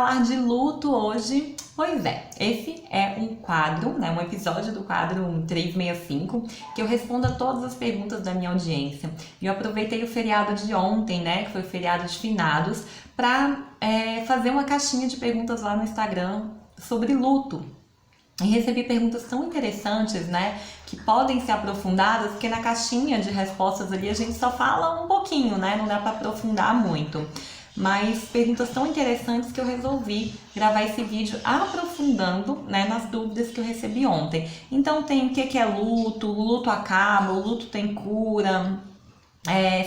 falar de luto hoje? Pois é, esse é um quadro, né, um episódio do quadro 365, que eu respondo a todas as perguntas da minha audiência. E eu aproveitei o feriado de ontem, né, que foi o feriado de finados, para fazer uma caixinha de perguntas lá no Instagram sobre luto. E recebi perguntas tão interessantes, né, que podem ser aprofundadas, porque na caixinha de respostas ali a gente só fala um pouquinho, né, não dá para aprofundar muito. Mas perguntas tão interessantes que eu resolvi gravar esse vídeo aprofundando, né, nas dúvidas que eu recebi ontem. Então tem o que é luto, o luto acaba, o luto tem cura,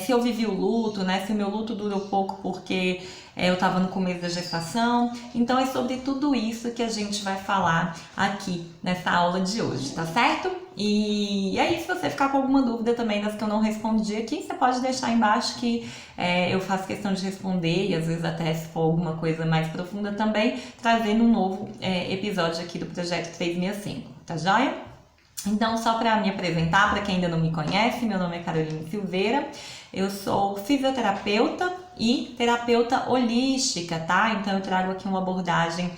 se eu vivi o luto, né, se o meu luto durou pouco porque eu estava no começo da gestação. Então é sobre tudo isso que a gente vai falar aqui nessa aula de hoje, tá certo? E aí, se você ficar com alguma dúvida também das que eu não respondi aqui, você pode deixar aí embaixo que eu faço questão de responder, e às vezes até se for alguma coisa mais profunda também, trazendo um novo episódio aqui do Projeto 365, tá joia? Então, só para me apresentar, para quem ainda não me conhece, meu nome é Caroline Silveira, eu sou fisioterapeuta e terapeuta holística, tá? Então, eu trago aqui uma abordagem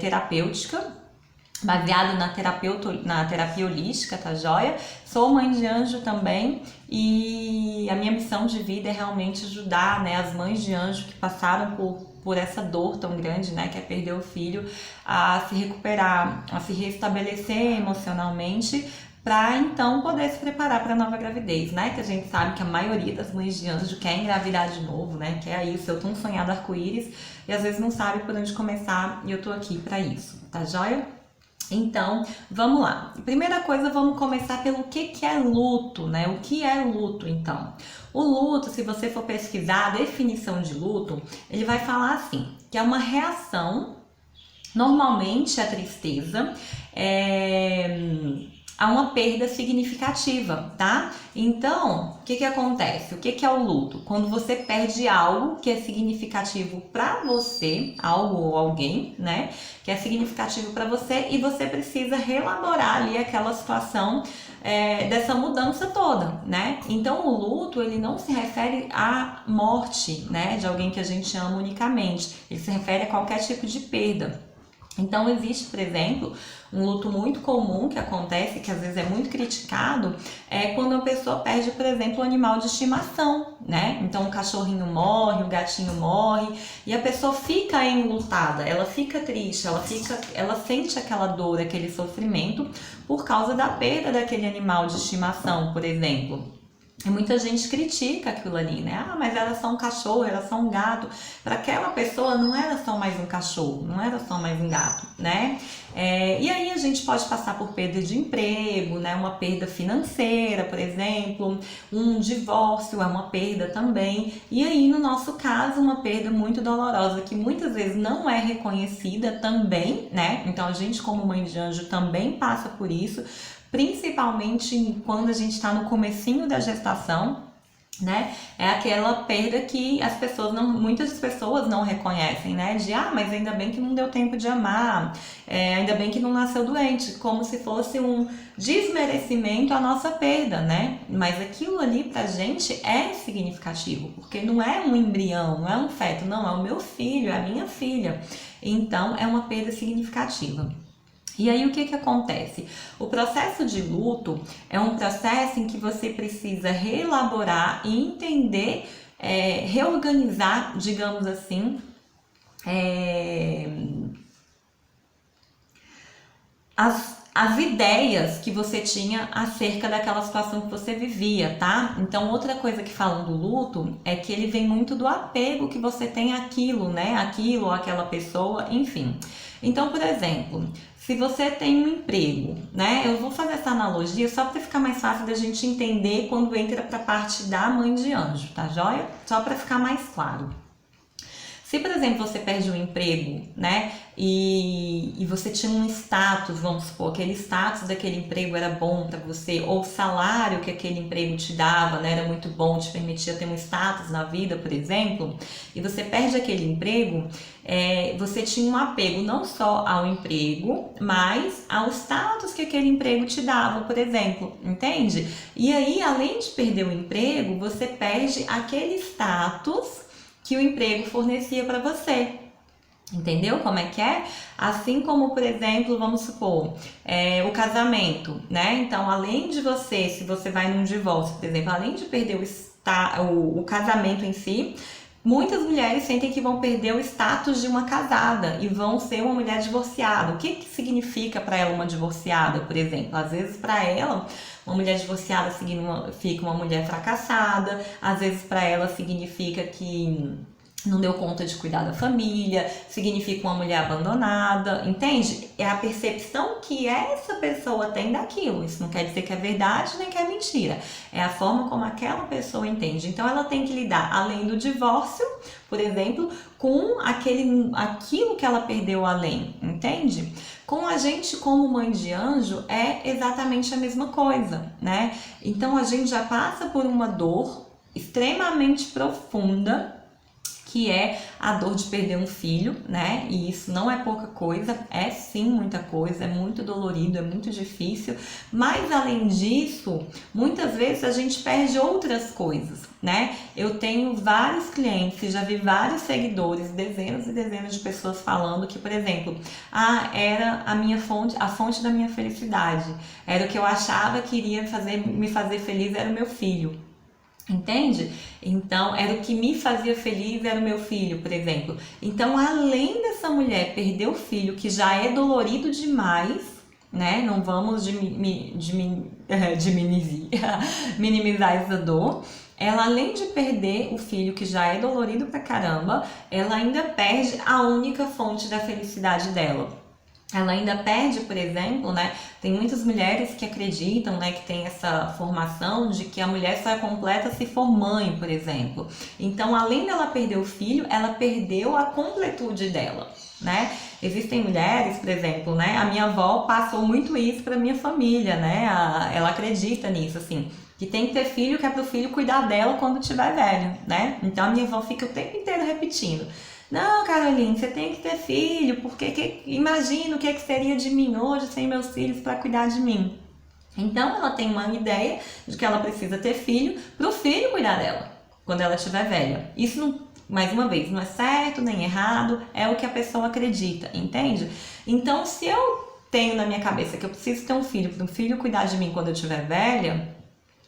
terapêutica, baseado na terapia holística, tá joia? Sou mãe de anjo também e a minha missão de vida é realmente ajudar, né, as mães de anjo que passaram por essa dor tão grande, né, que é perder o filho, a se recuperar, a se restabelecer emocionalmente, para então poder se preparar para a nova gravidez, né? Que a gente sabe que a maioria das mães de anjo quer engravidar de novo, né? Quer aí o seu tão sonhado arco-íris e às vezes não sabe por onde começar, e eu tô aqui para isso, tá joia? Então, vamos lá. Primeira coisa, vamos começar pelo que é luto, né? O que é luto, então? O luto, se você for pesquisar a definição de luto, ele vai falar assim, que é uma reação, normalmente a tristeza, a uma perda significativa, tá? Então, o que acontece? O que é o luto? Quando você perde algo que é significativo para você, algo ou alguém, né? Que é significativo para você e você precisa reelaborar ali aquela situação dessa mudança toda, né? Então, o luto, ele não se refere à morte, né? De alguém que a gente ama unicamente. Ele se refere a qualquer tipo de perda. Então existe, por exemplo, um luto muito comum que acontece, que às vezes é muito criticado, quando a pessoa perde, por exemplo, um animal de estimação, né? Então o cachorrinho morre, o gatinho morre, e a pessoa fica enlutada, ela fica triste, ela sente aquela dor, aquele sofrimento por causa da perda daquele animal de estimação, por exemplo. E muita gente critica aquilo ali, né? Ah, mas era só um cachorro, era só um gato. Para aquela pessoa não era só mais um cachorro, não era só mais um gato, né? E aí a gente pode passar por perda de emprego, né? Uma perda financeira, por exemplo, um divórcio é uma perda também. E aí, no nosso caso, uma perda muito dolorosa, que muitas vezes não é reconhecida também, né? Então a gente, como mãe de anjo, também passa por isso, principalmente quando a gente está no comecinho da gestação, né? É aquela perda que muitas pessoas não reconhecem, né? De, mas ainda bem que não deu tempo de amar, ainda bem que não nasceu doente, como se fosse um desmerecimento à nossa perda, né? Mas aquilo ali pra gente é significativo, porque não é um embrião, não é um feto, não, é o meu filho, é a minha filha. Então, é uma perda significativa. E aí o que acontece? O processo de luto é um processo em que você precisa reelaborar e entender, reorganizar, digamos assim, as ideias que você tinha acerca daquela situação que você vivia, tá? Então, outra coisa que falam do luto é que ele vem muito do apego que você tem àquilo, né? Aquilo ou aquela pessoa, enfim. Então, por exemplo, se você tem um emprego, né? Eu vou fazer essa analogia só para ficar mais fácil da gente entender quando entra para a parte da mãe de anjo, tá joia? Só para ficar mais claro. Se, por exemplo, você perde um emprego, né, e você tinha um status, vamos supor, aquele status daquele emprego era bom para você, ou o salário que aquele emprego te dava, né, era muito bom, te permitia ter um status na vida, por exemplo, e você perde aquele emprego, você tinha um apego não só ao emprego, mas ao status que aquele emprego te dava, por exemplo, entende? E aí, além de perder o emprego, você perde aquele status que o emprego fornecia para você. Entendeu como é que é? Assim como, por exemplo, vamos supor, o casamento, né? Então, além de você, se você vai num divórcio, por exemplo, além de perder o casamento em si, muitas mulheres sentem que vão perder o status de uma casada e vão ser uma mulher divorciada. O que significa para ela uma divorciada, por exemplo? Às vezes, para ela, uma mulher divorciada significa uma mulher fracassada, às vezes, para ela, significa que não deu conta de cuidar da família, significa uma mulher abandonada, entende? É a percepção que essa pessoa tem daquilo. Isso não quer dizer que é verdade nem que é mentira. É a forma como aquela pessoa entende. Então ela tem que lidar, além do divórcio, por exemplo, com aquilo que ela perdeu além, entende? Com a gente como mãe de anjo é exatamente a mesma coisa, né? Então a gente já passa por uma dor extremamente profunda, que é a dor de perder um filho, né? E isso não é pouca coisa, é sim muita coisa, é muito dolorido, é muito difícil, mas além disso, muitas vezes a gente perde outras coisas, né? Eu tenho vários clientes, já vi vários seguidores, dezenas e dezenas de pessoas falando que, por exemplo, era a fonte da minha felicidade, era o que eu achava que iria me fazer feliz, era o meu filho. Entende? Então, era o que me fazia feliz, era o meu filho, por exemplo. Então, além dessa mulher perder o filho, que já é dolorido demais, né? Não vamos minimizar essa dor. Ela, além de perder o filho, que já é dolorido pra caramba, ela ainda perde a única fonte da felicidade dela. Ela ainda perde, por exemplo, né? Tem muitas mulheres que acreditam, né, que tem essa formação de que a mulher só é completa se for mãe, por exemplo. Então, além dela perder o filho, ela perdeu a completude dela, né? Existem mulheres, por exemplo, né? A minha avó passou muito isso para minha família, né? Ela acredita nisso, assim, que tem que ter filho, que é pro filho cuidar dela quando tiver velho, né? Então, a minha avó fica o tempo inteiro repetindo: não, Caroline, você tem que ter filho, porque imagina o que seria de mim hoje sem meus filhos para cuidar de mim. Então ela tem uma ideia de que ela precisa ter filho para o filho cuidar dela quando ela estiver velha. Isso, não, mais uma vez, não é certo nem errado, é o que a pessoa acredita, entende? Então, se eu tenho na minha cabeça que eu preciso ter um filho para o filho cuidar de mim quando eu estiver velha,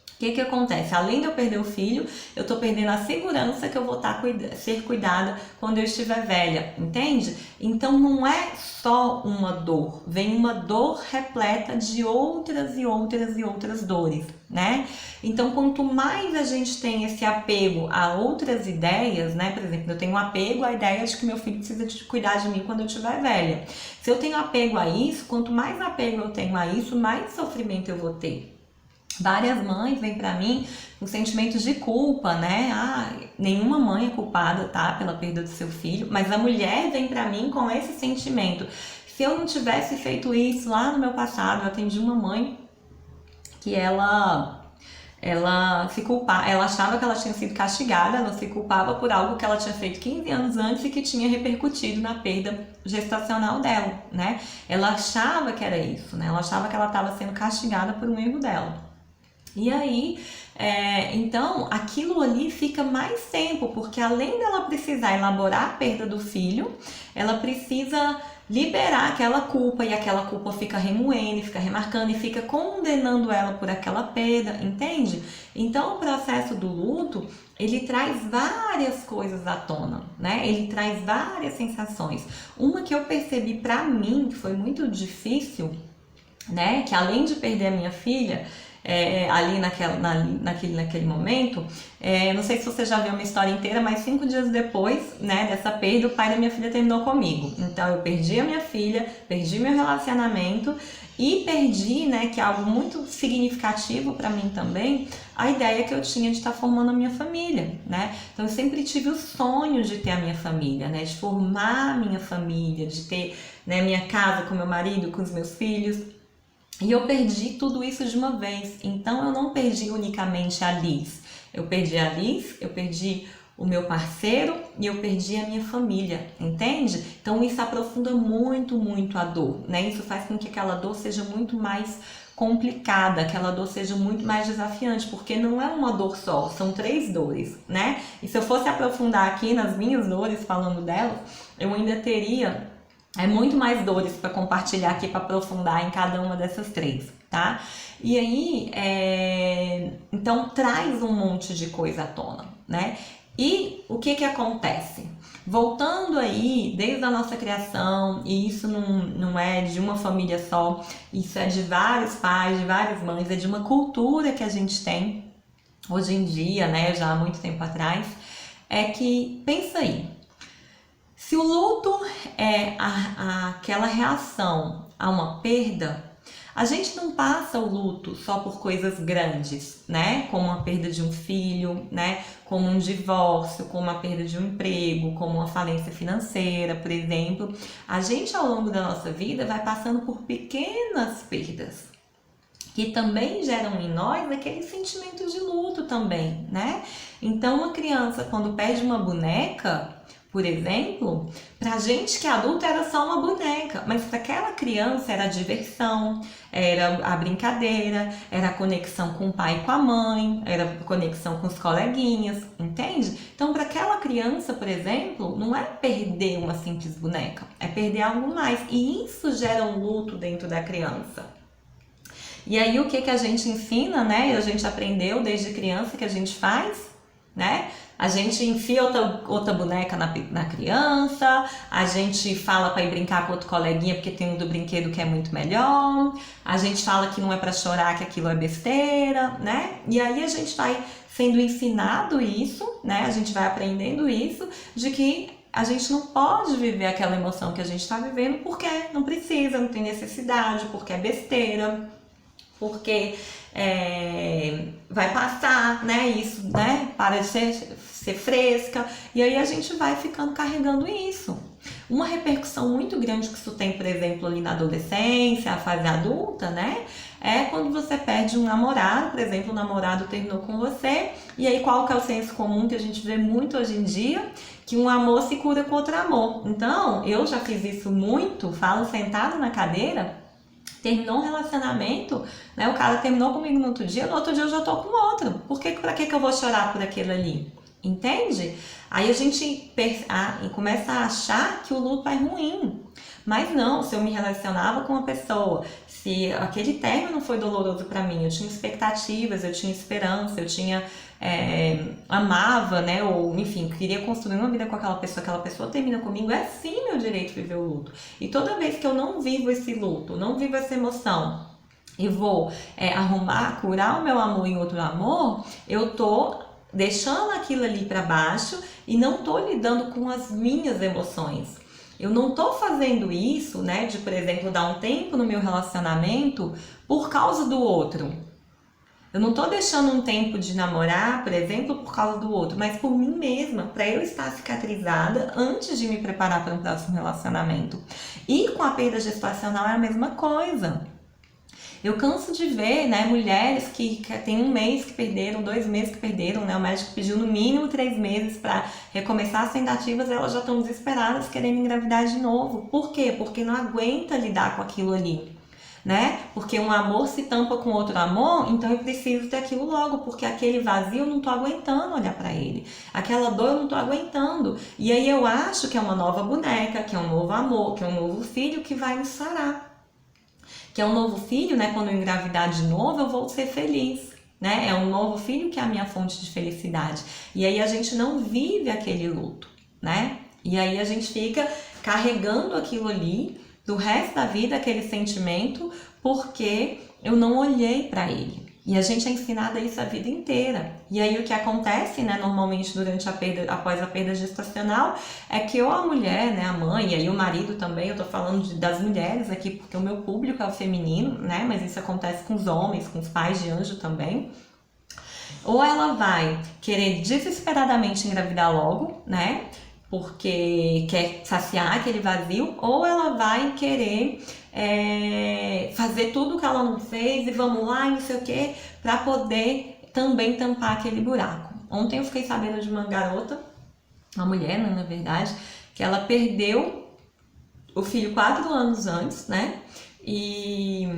o que acontece? Além de eu perder o filho, eu tô perdendo a segurança que eu vou ser cuidada quando eu estiver velha, entende? Então não é só uma dor, vem uma dor repleta de outras e outras e outras dores, né? Então quanto mais a gente tem esse apego a outras ideias, né? Por exemplo, eu tenho um apego à ideia de que meu filho precisa de cuidar de mim quando eu estiver velha. Se eu tenho apego a isso, quanto mais apego eu tenho a isso, mais sofrimento eu vou ter. Várias mães vêm pra mim com sentimentos de culpa, né? Nenhuma mãe é culpada, tá? Pela perda do seu filho, mas a mulher vem pra mim com esse sentimento. Se eu não tivesse feito isso lá no meu passado, eu atendi uma mãe que ela se culpava, ela achava que ela tinha sido castigada, ela se culpava por algo que ela tinha feito 15 anos antes e que tinha repercutido na perda gestacional dela, né? Ela achava que era isso, né? Ela achava que ela estava sendo castigada por um erro dela. E aí, então, aquilo ali fica mais tempo, porque além dela precisar elaborar a perda do filho, ela precisa liberar aquela culpa, e aquela culpa fica remoendo, fica remarcando e fica condenando ela por aquela perda, entende? Então, o processo do luto, ele traz várias coisas à tona, né? Ele traz várias sensações. Uma que eu percebi pra mim, que foi muito difícil, né? Que além de perder a minha filha, ali naquele momento, não sei se você já viu uma história inteira, mas 5 dias depois, né, dessa perda, o pai da minha filha terminou comigo. Então eu perdi a minha filha, perdi meu relacionamento e perdi, né, que é algo muito significativo para mim também, a ideia que eu tinha de estar formando a minha família, né? Então eu sempre tive o sonho de ter a minha família, né, de formar a minha família, de ter, né, minha casa com meu marido, com os meus filhos. E eu perdi tudo isso de uma vez. Então eu não perdi unicamente a Liz. Eu perdi a Liz, eu perdi o meu parceiro e eu perdi a minha família, entende? Então isso aprofunda muito, muito a dor, né? Isso faz com que aquela dor seja muito mais complicada, aquela dor seja muito mais desafiante, porque não é uma dor só, são 3 dores, né? E se eu fosse aprofundar aqui nas minhas dores, falando delas, eu ainda teria muito mais dores para compartilhar aqui, para aprofundar em cada uma dessas 3, tá? E aí, então traz um monte de coisa à tona, né? E o que acontece? Voltando aí, desde a nossa criação, e isso não é de uma família só, isso é de vários pais, de várias mães, é de uma cultura que a gente tem hoje em dia, né, já há muito tempo atrás, é que, pensa aí, se o luto é aquela reação a uma perda, a gente não passa o luto só por coisas grandes, né? Como a perda de um filho, né? Como um divórcio, como a perda de um emprego, como uma falência financeira, por exemplo. A gente, ao longo da nossa vida, vai passando por pequenas perdas, que também geram em nós aquele sentimento de luto também, né? Então, uma criança, quando perde uma boneca, por exemplo, pra gente que é adulto era só uma boneca, mas para aquela criança era a diversão, era a brincadeira, era a conexão com o pai e com a mãe, era a conexão com os coleguinhas, entende? Então, para aquela criança, por exemplo, não é perder uma simples boneca, é perder algo mais, e isso gera um luto dentro da criança. E aí o que a gente ensina, né? A gente aprendeu desde criança que a gente faz, né? A gente enfia outra boneca na criança, a gente fala para ir brincar com outro coleguinha porque tem um do brinquedo que é muito melhor, a gente fala que não é para chorar, que aquilo é besteira, né? E aí a gente vai sendo ensinado isso, né? A gente vai aprendendo isso, de que a gente não pode viver aquela emoção que a gente está vivendo porque não precisa, não tem necessidade, porque é besteira, porque vai passar, né? Isso, né? Para de ser fresca. E aí a gente vai ficando carregando isso. Uma repercussão muito grande que isso tem, por exemplo, ali na adolescência, a fase adulta, né? É quando você perde um namorado, por exemplo, o namorado terminou com você, e aí qual que é o senso comum que a gente vê muito hoje em dia? Que um amor se cura com outro amor. Então, eu já fiz isso muito, falo sentado na cadeira. Terminou um relacionamento, né? O cara terminou comigo no outro dia eu já tô com outro. Pra que eu vou chorar por aquele ali? Entende? Aí a gente começa a achar que o luto é ruim. Mas não, se eu me relacionava com uma pessoa, se aquele término foi doloroso pra mim, eu tinha expectativas, eu tinha esperança, eu tinha amava, né, ou enfim, queria construir uma vida com aquela pessoa termina comigo, é sim meu direito viver o luto. E toda vez que eu não vivo esse luto, não vivo essa emoção e vou curar o meu amor em outro amor, eu tô deixando aquilo ali para baixo e não tô lidando com as minhas emoções. Eu não tô fazendo isso, né, de, por exemplo, dar um tempo no meu relacionamento por causa do outro. Eu não tô deixando um tempo de namorar, por exemplo, por causa do outro, mas por mim mesma, para eu estar cicatrizada antes de me preparar para um próximo relacionamento. E com a perda gestacional é a mesma coisa. Eu canso de ver, né, mulheres que tem 1 mês que perderam, 2 meses que perderam, né, o médico pediu no mínimo 3 meses para recomeçar as tentativas, elas já estão desesperadas querendo engravidar de novo. Por quê? Porque não aguenta lidar com aquilo ali, né? Porque um amor se tampa com outro amor, então eu preciso ter aquilo logo, porque aquele vazio eu não tô aguentando olhar para ele, aquela dor eu não tô aguentando, e aí eu acho que é uma nova boneca, que é um novo amor, que é um novo filho que vai me sarar. Que é um novo filho, né? Quando eu engravidar de novo, eu vou ser feliz, né? É um novo filho que é a minha fonte de felicidade. E aí a gente não vive aquele luto, né? E aí a gente fica carregando aquilo ali do resto da vida, aquele sentimento, porque eu não olhei para ele. E a gente é ensinada isso a vida inteira. E aí o que acontece, né, normalmente durante após a perda gestacional, é que ou a mulher, né, a mãe, e aí o marido também, eu tô falando das mulheres aqui, porque o meu público é o feminino, né, mas isso acontece com os homens, com os pais de anjo também. Ou ela vai querer desesperadamente engravidar logo, né, porque quer saciar aquele vazio, ou ela vai querer fazer tudo que ela não fez e vamos lá e não sei o que, para poder também tampar aquele buraco. Ontem eu fiquei sabendo de uma garota, uma mulher, né, na verdade, que ela perdeu o filho 4 anos antes, né, e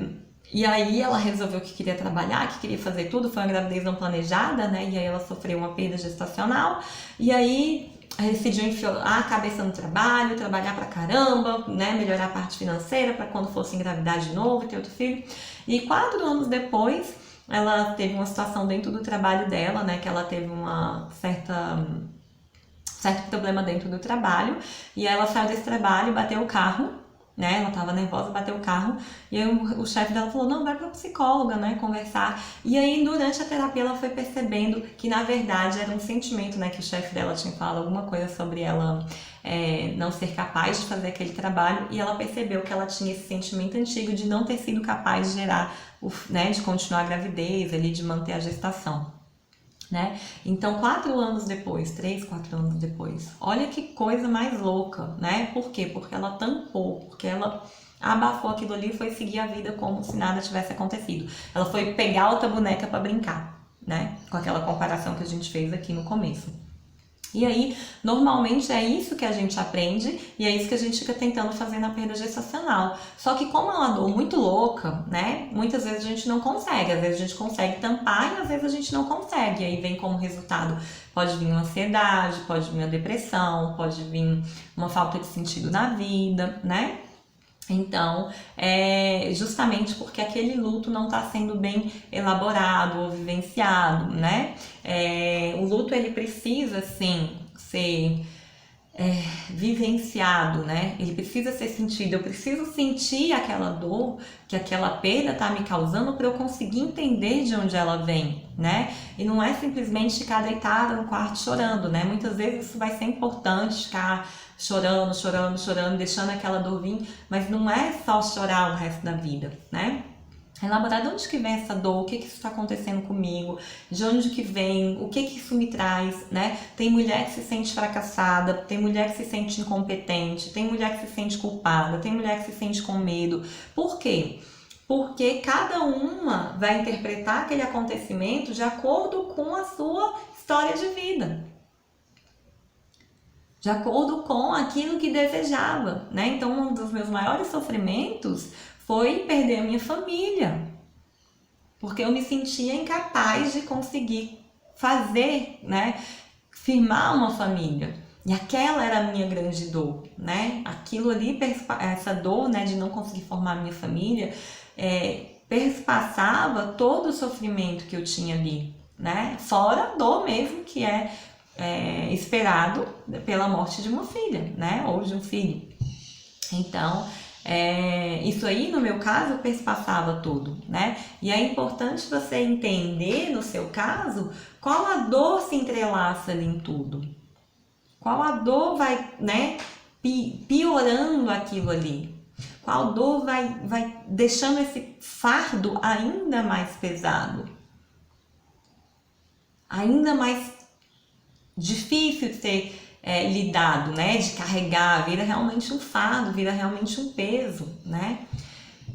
E aí ela resolveu que queria trabalhar, que queria fazer tudo, foi uma gravidez não planejada, né? E aí ela sofreu uma perda gestacional. E aí decidiu enfiar a cabeça no trabalho, trabalhar pra caramba, né? Melhorar a parte financeira para quando fosse engravidar de novo, ter outro filho. E 4 anos depois, ela teve uma situação dentro do trabalho dela, né? Que ela teve uma certo problema dentro do trabalho. E aí ela saiu desse trabalho, bateu o carro, né? Ela tava nervosa, bateu o carro. E aí o chefe dela falou, não, vai pra psicóloga, né? Conversar. E aí durante a terapia ela foi percebendo que na verdade era um sentimento, né? Que o chefe dela tinha falado alguma coisa sobre ela não ser capaz de fazer aquele trabalho. E ela percebeu que ela tinha esse sentimento antigo de não ter sido capaz de gerar, né? De continuar a gravidez, ali, de manter a gestação. Né? Então, 4 anos depois, 3, 4 anos depois, olha que coisa mais louca, né? Por quê? Porque ela tampou, porque ela abafou aquilo ali e foi seguir a vida como se nada tivesse acontecido. Ela foi pegar outra boneca para brincar, né? Com aquela comparação que a gente fez aqui no começo. E aí, normalmente é isso que a gente aprende e é isso que a gente fica tentando fazer na perda gestacional. Só que como é uma dor muito louca, né? Muitas vezes a gente não consegue. Às vezes a gente consegue tampar e às vezes a gente não consegue. E aí vem como resultado, pode vir uma ansiedade, pode vir uma depressão, pode vir uma falta de sentido na vida, né? Então, justamente porque aquele luto não está sendo bem elaborado ou vivenciado, né? O luto, ele precisa, sim, ser vivenciado, né? Ele precisa ser sentido. Eu preciso sentir aquela dor que aquela perda tá me causando para eu conseguir entender de onde ela vem, né? E não é simplesmente ficar deitada no quarto chorando, né? Muitas vezes isso vai ser importante, ficar chorando, chorando, chorando, deixando aquela dor vir, mas não é só chorar o resto da vida, né? Elaborar de onde que vem essa dor, o que isso está acontecendo comigo, de onde que vem, o que isso me traz, né? Tem mulher que se sente fracassada, tem mulher que se sente incompetente, tem mulher que se sente culpada, tem mulher que se sente com medo. Por quê? Porque cada uma vai interpretar aquele acontecimento de acordo com a sua história de vida, de acordo com aquilo que desejava, né? Então, um dos meus maiores sofrimentos foi perder a minha família, porque eu me sentia incapaz de conseguir fazer, né? Firmar uma família. E aquela era a minha grande dor, né? Aquilo ali, essa dor, né, de não conseguir formar a minha família, perpassava todo o sofrimento que eu tinha ali, né? Fora a dor mesmo que é esperado pela morte de uma filha, né? Ou de um filho. Então, isso aí, no meu caso, perspassava tudo, né? E é importante você entender, no seu caso, qual a dor se entrelaça ali em tudo. Qual a dor vai, né, piorando aquilo ali. Qual dor vai deixando esse fardo ainda mais pesado. Ainda mais difícil de ser lidado, né? De carregar, vira realmente um fardo, vira realmente um peso, né?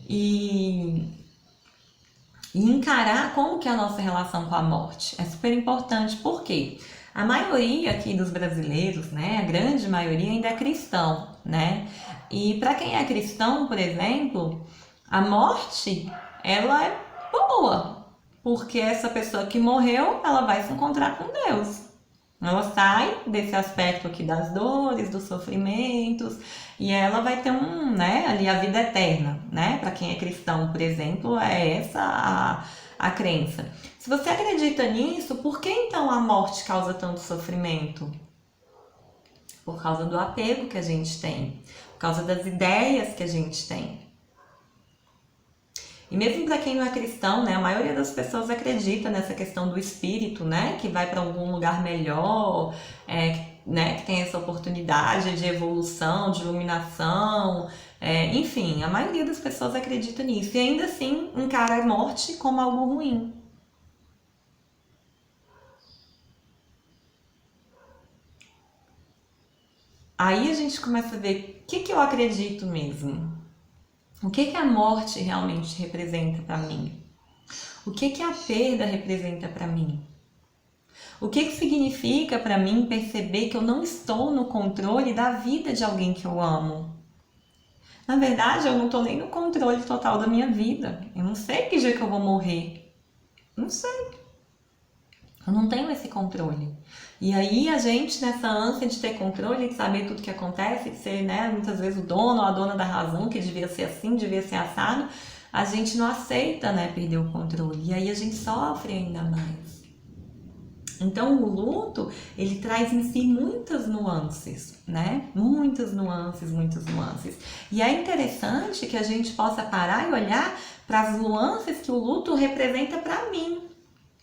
E encarar como que é a nossa relação com a morte é super importante, porque a maioria aqui dos brasileiros, né? A grande maioria ainda é cristão, né? E para quem é cristão, por exemplo, a morte, ela é boa, porque essa pessoa que morreu, ela vai se encontrar com Deus. Ela sai desse aspecto aqui das dores, dos sofrimentos, e ela vai ter ali a vida eterna, né? Para quem é cristão, por exemplo, é essa a crença. Se você acredita nisso, por que então a morte causa tanto sofrimento? Por causa do apego que a gente tem, por causa das ideias que a gente tem. E mesmo para quem não é cristão, né, a maioria das pessoas acredita nessa questão do espírito, né, que vai para algum lugar melhor, né, que tem essa oportunidade de evolução, de iluminação, enfim, a maioria das pessoas acredita nisso e ainda assim encara a morte como algo ruim. Aí a gente começa a ver o que eu acredito mesmo. O que a morte realmente representa para mim? O que a perda representa para mim? O que significa para mim perceber que eu não estou no controle da vida de alguém que eu amo? Na verdade, eu não tô nem no controle total da minha vida. Eu não sei que dia que eu vou morrer. Não sei. Eu não tenho esse controle. E aí a gente, nessa ânsia de ter controle, de saber tudo que acontece, de ser, né, muitas vezes o dono ou a dona da razão, que devia ser assim, devia ser assado, a gente não aceita, né, perder o controle. E aí a gente sofre ainda mais. Então o luto, ele traz em si muitas nuances, né? Muitas nuances, muitas nuances. E é interessante que a gente possa parar e olhar para as nuances que o luto representa para mim.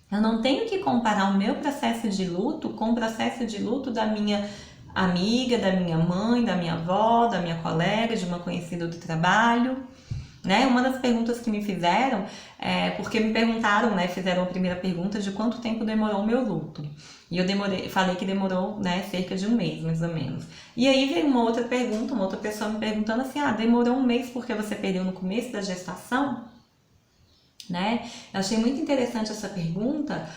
Eu não tenho que comparar o meu processo de luto com o processo de luto da minha amiga, da minha mãe, da minha avó, da minha colega, de uma conhecida do trabalho, né? Uma das perguntas que me fizeram, porque me perguntaram, né, fizeram a primeira pergunta de quanto tempo demorou o meu luto. E eu falei que demorou, né, cerca de um mês, mais ou menos. E aí veio uma outra pergunta, uma outra pessoa me perguntando assim, demorou um mês porque você perdeu no começo da gestação? Né? Eu achei muito interessante essa pergunta,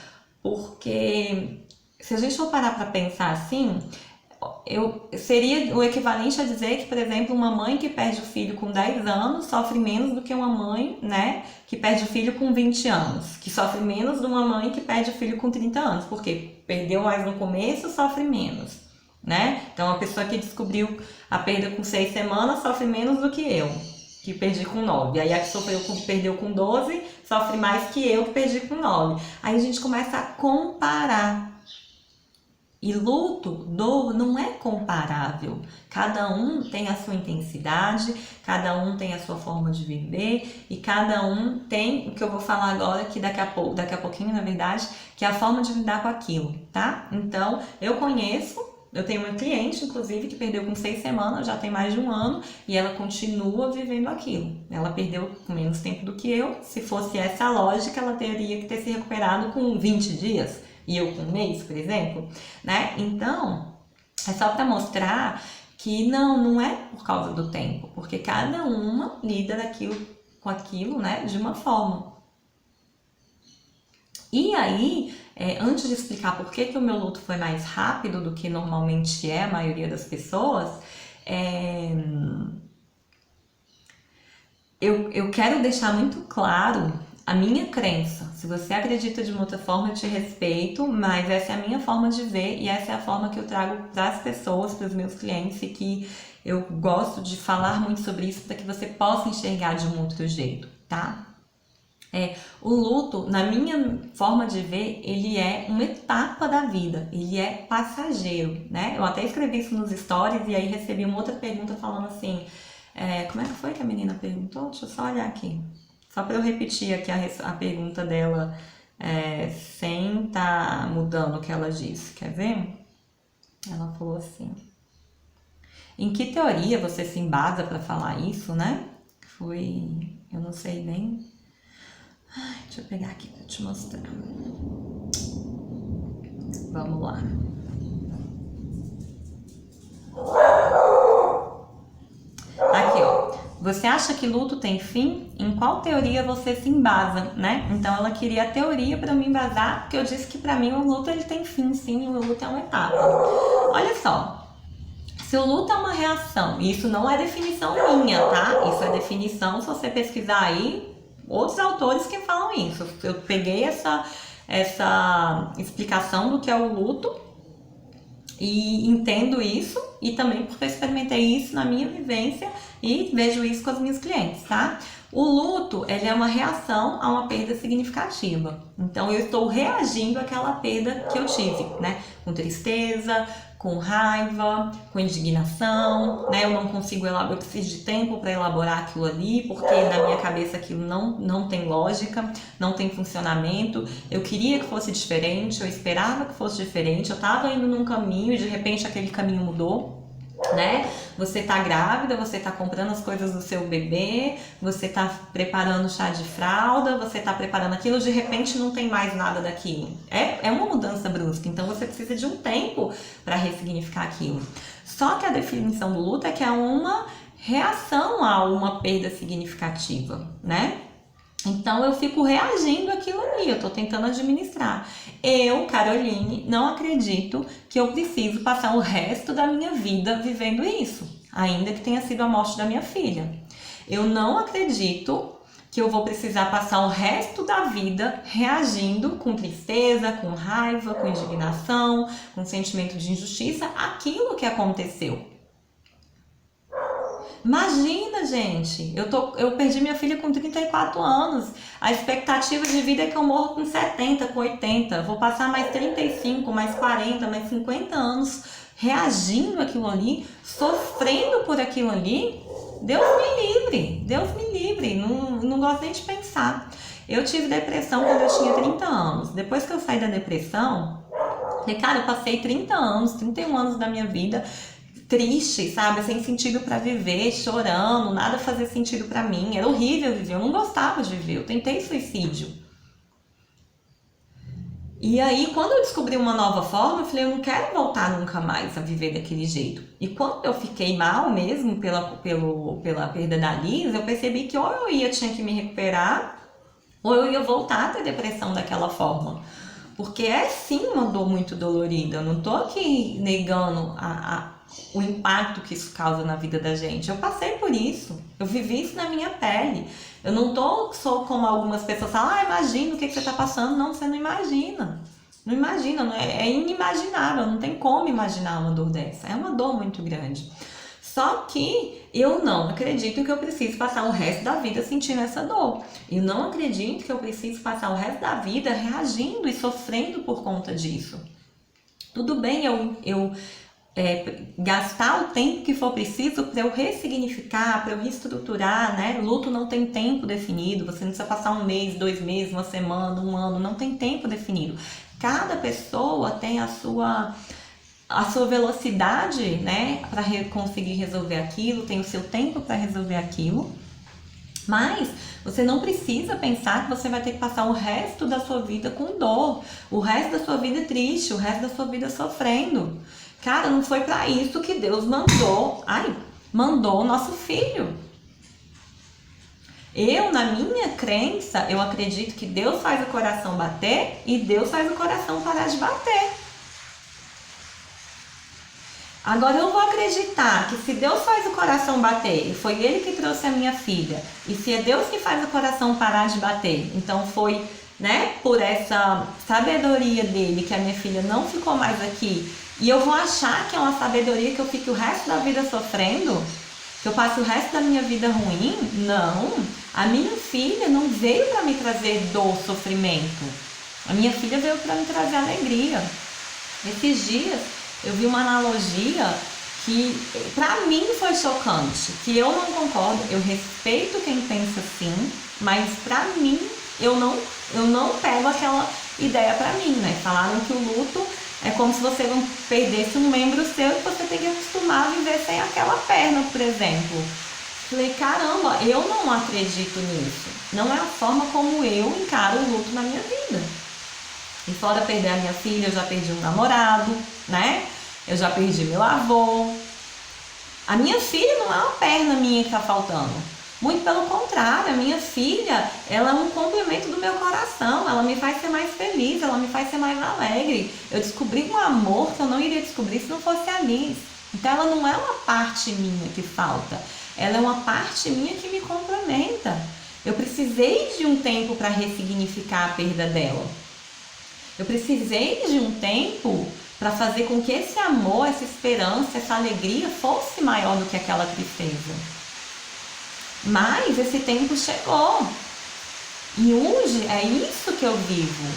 porque se a gente for parar para pensar assim, seria o equivalente a dizer que, por exemplo, uma mãe que perde o filho com 10 anos sofre menos do que uma mãe, né, que perde o filho com 20 anos, que sofre menos de uma mãe que perde o filho com 30 anos, porque perdeu mais no começo, sofre menos, né? Então, a pessoa que descobriu a perda com 6 semanas sofre menos do que eu, que perdi com 9. Aí a que perdeu com 12 sofre mais que eu que perdi com 9. Aí a gente começa a comparar. E luto, dor, não é comparável. Cada um tem a sua intensidade, cada um tem a sua forma de viver e cada um tem o que eu vou falar agora, que daqui a pouquinho, na verdade, que é a forma de lidar com aquilo, tá? Então, eu tenho uma cliente, inclusive, que perdeu com 6 semanas, já tem mais de um ano, e ela continua vivendo aquilo. Ela perdeu com menos tempo do que eu. Se fosse essa a lógica, ela teria que ter se recuperado com 20 dias. E eu com um mês, por exemplo, né? Então, é só para mostrar que não é por causa do tempo, porque cada uma lida com aquilo, né, de uma forma. E aí, antes de explicar por que o meu luto foi mais rápido do que normalmente é a maioria das pessoas, eu quero deixar muito claro a minha crença. Se você acredita de uma outra forma, eu te respeito, mas essa é a minha forma de ver e essa é a forma que eu trago para as pessoas, para os meus clientes, e que eu gosto de falar muito sobre isso para que você possa enxergar de um outro jeito, tá? O luto, na minha forma de ver, ele é uma etapa da vida, ele é passageiro, né? Eu até escrevi isso nos stories e aí recebi uma outra pergunta falando assim, como é que foi que a menina perguntou? Deixa eu só olhar aqui. Só para eu repetir aqui a pergunta dela, sem estar mudando o que ela disse. Quer ver? Ela falou assim: em que teoria você se embasa para falar isso, né? Eu não sei nem. Deixa eu pegar aqui para te mostrar. Vamos lá. Aqui, ó. Você acha que luto tem fim? Em qual teoria você se embasa, né? Então ela queria a teoria para me embasar, porque eu disse que para mim o luto ele tem fim, sim, o luto é uma etapa. Olha só, se o luto é uma reação, e isso não é definição minha, tá? Isso é definição, se você pesquisar aí, outros autores que falam isso. Eu peguei essa explicação do que é o luto e entendo isso, e também porque eu experimentei isso na minha vivência e vejo isso com as minhas clientes, tá? O luto, ele é uma reação a uma perda significativa. Então, eu estou reagindo àquela perda que eu tive, né? Com tristeza, com raiva, com indignação, né? Eu não consigo elaborar, eu preciso de tempo para elaborar aquilo ali, porque na minha cabeça aquilo não tem lógica, não tem funcionamento. Eu queria que fosse diferente, eu esperava que fosse diferente, eu estava indo num caminho e de repente aquele caminho mudou. Né? Você tá grávida, você tá comprando as coisas do seu bebê, você tá preparando chá de fralda, você tá preparando aquilo, de repente não tem mais nada daquilo. É uma mudança brusca, então você precisa de um tempo para ressignificar aquilo. Só que a definição do luto é que é uma reação a uma perda significativa, né? Então eu fico reagindo àquilo ali, eu tô tentando administrar. Eu, Caroline, não acredito que eu preciso passar o resto da minha vida vivendo isso. ainda que tenha sido a morte da minha filha. Eu não acredito que eu vou precisar passar o resto da vida reagindo com tristeza, com raiva, com indignação, com sentimento de injustiça àquilo que aconteceu. Imagina, gente, eu perdi minha filha com 34 anos, a expectativa de vida é que eu morro com 70, com 80, vou passar mais 35, mais 40, mais 50 anos reagindo àquilo ali, sofrendo por aquilo ali. Deus me livre, não gosto nem de pensar. Eu tive depressão quando eu tinha 30 anos, depois que eu saí da depressão, cara, eu passei 30 anos, 31 anos da minha vida triste, sabe? Sem sentido pra viver, chorando, nada fazia sentido pra mim. Era horrível viver, eu não gostava de viver, eu tentei suicídio. E aí, quando eu descobri uma nova forma, eu falei, eu não quero voltar nunca mais a viver daquele jeito. E quando eu fiquei mal mesmo pela perda da Liz, eu percebi que ou tinha que me recuperar, ou eu ia voltar a ter depressão daquela forma. Porque é sim uma dor muito dolorida, eu não tô aqui negando o impacto que isso causa na vida da gente. Eu passei por isso, eu vivi isso na minha pele. Eu não sou como algumas pessoas falam, imagina o que você tá passando. Não, você não imagina. Não imagina, é inimaginável, não tem como imaginar uma dor dessa. É uma dor muito grande. Só que eu não acredito que eu preciso passar o resto da vida sentindo essa dor. Eu não acredito que eu preciso passar o resto da vida reagindo e sofrendo por conta disso. Tudo bem eu gastar o tempo que for preciso para eu ressignificar, para eu reestruturar, né? Luto não tem tempo definido, você não precisa passar um mês, 2 meses, uma semana, um ano, não tem tempo definido. Cada pessoa tem a sua velocidade, né, para conseguir resolver aquilo, tem o seu tempo para resolver aquilo. Mas você não precisa pensar que você vai ter que passar o resto da sua vida com dor, o resto da sua vida triste, o resto da sua vida sofrendo. Cara, não foi para isso que Deus mandou o nosso filho. Na minha crença, eu acredito que Deus faz o coração bater e Deus faz o coração parar de bater. Agora eu vou acreditar que se Deus faz o coração bater, e foi Ele que trouxe a minha filha, e se é Deus que faz o coração parar de bater, então foi, né, por essa sabedoria dele que a minha filha não ficou mais aqui, e eu vou achar que é uma sabedoria que eu fique o resto da vida sofrendo, que eu passe o resto da minha vida ruim? Não, a minha filha não veio para me trazer dor, sofrimento. A minha filha veio para me trazer alegria. Esses dias eu vi uma analogia que pra mim foi chocante, que eu não concordo, eu respeito quem pensa assim, mas pra mim eu não pego aquela ideia pra mim, né? Falaram que o luto é como se você não perdesse um membro seu e você tem que acostumar a viver sem aquela perna, por exemplo. Falei, caramba, eu não acredito nisso. Não é a forma como eu encaro o luto na minha vida. E fora perder a minha filha, eu já perdi um namorado, né? Eu já perdi meu avô. A minha filha não é uma perna minha que tá faltando. Muito pelo contrário, a minha filha, ela é um complemento do meu coração. Ela me faz ser mais feliz, ela me faz ser mais alegre. Eu descobri um amor que eu não iria descobrir se não fosse a Liz. Então ela não é uma parte minha que falta. Ela é uma parte minha que me complementa. Eu precisei de um tempo para ressignificar a perda dela. Eu precisei de um tempo para fazer com que esse amor, essa esperança, essa alegria fosse maior do que aquela tristeza. Mas esse tempo chegou. E hoje é isso que eu vivo.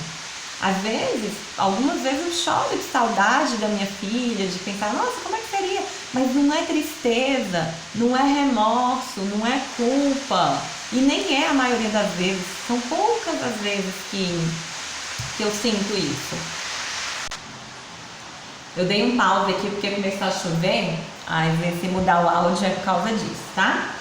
Às vezes, algumas vezes eu choro de saudade da minha filha, de pensar, nossa, como é que seria? Mas não é tristeza, não é remorso, não é culpa. E nem é a maioria das vezes, são poucas as vezes que eu sinto isso. Eu dei um pause aqui porque começou a chover, às vezes se mudar o áudio é por causa disso, tá?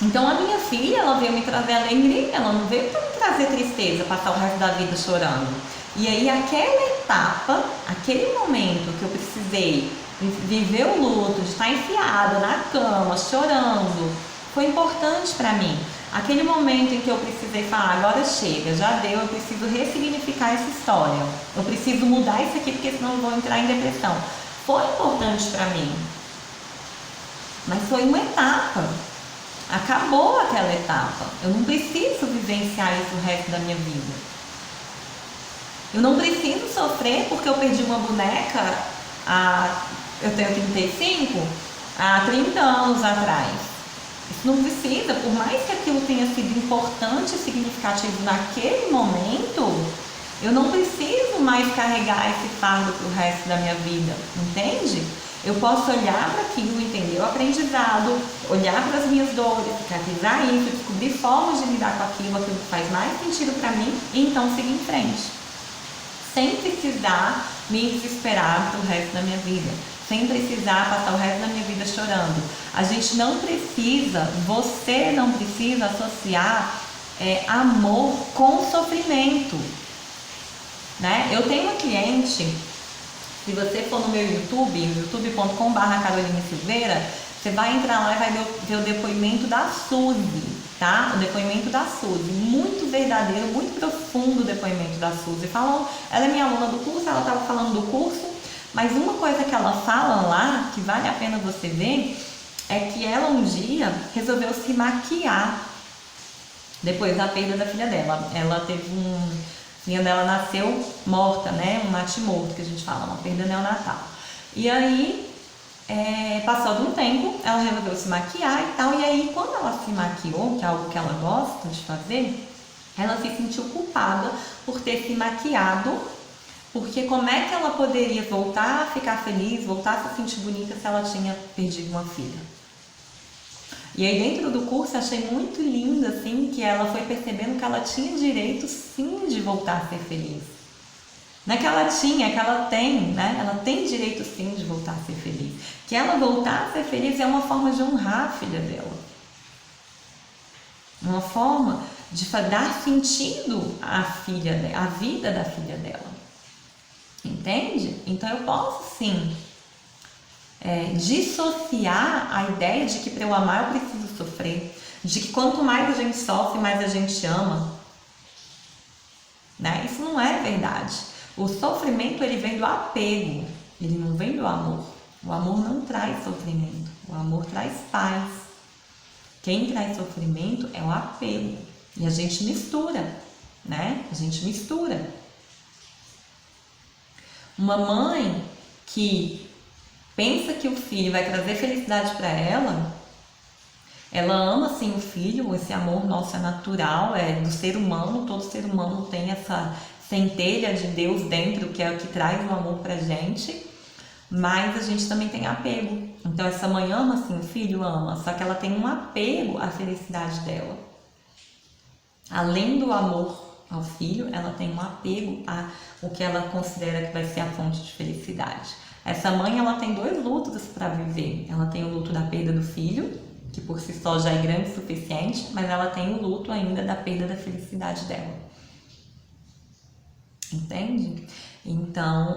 Então a minha filha, ela veio me trazer alegria, ela não veio para me trazer tristeza, passar o resto da vida chorando. E aí aquela etapa, aquele momento que eu precisei viver o luto, de estar enfiada na cama, chorando, foi importante para mim. Aquele momento em que eu precisei falar, agora chega, já deu, eu preciso ressignificar essa história. Eu preciso mudar isso aqui porque senão eu vou entrar em depressão. foi importante para mim, mas foi uma etapa. Acabou aquela etapa. Eu não preciso vivenciar isso o resto da minha vida. Eu não preciso sofrer porque eu perdi uma boneca eu tenho 35, há 30 anos atrás. Isso não precisa, por mais que aquilo tenha sido importante e significativo naquele momento, eu não preciso mais carregar esse fardo pro resto da minha vida, entende? Eu posso olhar para aquilo, entender o aprendizado, olhar para as minhas dores, cicatrizar isso, descobrir formas de lidar com aquilo que faz mais sentido para mim e então seguir em frente. Sem precisar me desesperar pro resto da minha vida, sem precisar passar o resto da minha vida chorando. A gente não precisa, você não precisa associar amor com sofrimento, né? Eu tenho uma cliente, se você for no meu YouTube, youtube.com/Caroline Silveira, você vai entrar lá e vai ver o depoimento da Suzy, tá? O depoimento da Suzy, muito verdadeiro, muito profundo o depoimento da Suzy. Ela é minha aluna do curso, ela estava falando do curso, mas uma coisa que ela fala lá, que vale a pena você ver, é que ela um dia resolveu se maquiar depois da perda da filha dela. Ela teve a filha dela nasceu morta, né? Um natimorto, que a gente fala, uma perda neonatal. E aí, passado um tempo, ela resolveu se maquiar e tal. E aí, quando ela se maquiou, que é algo que ela gosta de fazer, ela se sentiu culpada por ter se maquiado, porque como é que ela poderia voltar a ficar feliz, voltar a se sentir bonita se ela tinha perdido uma filha? E aí dentro do curso eu achei muito lindo, assim, que ela foi percebendo que ela tinha direito sim de voltar a ser feliz. Não é que ela tinha, é que ela tem, né? Ela tem direito sim de voltar a ser feliz. Que ela voltar a ser feliz é uma forma de honrar a filha dela. Uma forma de dar sentido à vida da filha dela. Entende? Então eu posso sim dissociar a ideia de que para eu amar eu preciso sofrer, de que quanto mais a gente sofre, mais a gente ama, né? Isso não é verdade. O sofrimento ele vem do apego, ele não vem do amor. O amor não traz sofrimento, o amor traz paz. Quem traz sofrimento é o apego, e a gente mistura, né? A gente mistura. Uma mãe que pensa que o filho vai trazer felicidade para ela ama sim o filho, esse amor nosso é natural, é do ser humano, todo ser humano tem essa centelha de Deus dentro, que é o que traz o amor pra gente, mas a gente também tem apego. Então essa mãe ama sim o filho, ama, só que ela tem um apego à felicidade dela. Além do amor ao filho, ela tem um apego ao que ela considera que vai ser a fonte de felicidade. Essa mãe, ela tem 2 lutos para viver. Ela tem o luto da perda do filho, que por si só já é grande o suficiente, mas ela tem o luto ainda da perda da felicidade dela. Entende? Então,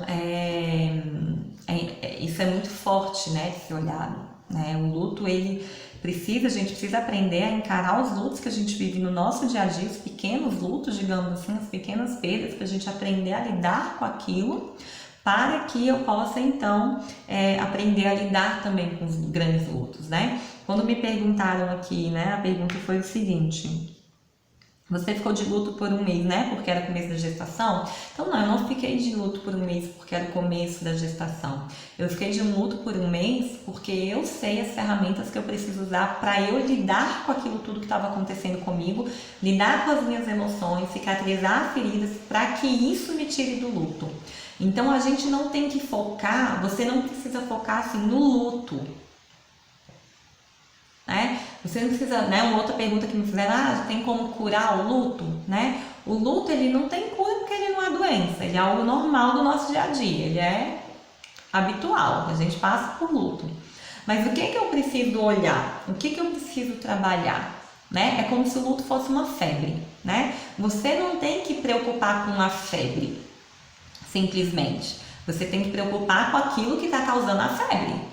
isso é muito forte, né, esse olhar, né? O luto, a gente precisa aprender a encarar os lutos que a gente vive no nosso dia a dia, os pequenos lutos, digamos assim, as pequenas perdas, para a gente aprender a lidar com aquilo, para que eu possa, então, aprender a lidar também com os grandes lutos, né? Quando me perguntaram aqui, né, a pergunta foi o seguinte: você ficou de luto por um mês, né, porque era começo da gestação? Então, não, eu não fiquei de luto por um mês porque era o começo da gestação. Eu fiquei de luto por um mês porque eu sei as ferramentas que eu preciso usar para eu lidar com aquilo tudo que estava acontecendo comigo, lidar com as minhas emoções, cicatrizar feridas, para que isso me tire do luto. Então, a gente não tem que focar, você não precisa focar assim no luto, né? Você não precisa, né? Uma outra pergunta que me fizeram, tem como curar o luto, né? O luto, ele não tem cura porque ele não é doença, ele é algo normal do nosso dia a dia, ele é habitual, a gente passa por luto. Mas o que eu preciso olhar? O que eu preciso trabalhar? Né? É como se o luto fosse uma febre, né? Você não tem que preocupar com a febre, simplesmente. Você tem que preocupar com aquilo que está causando a febre.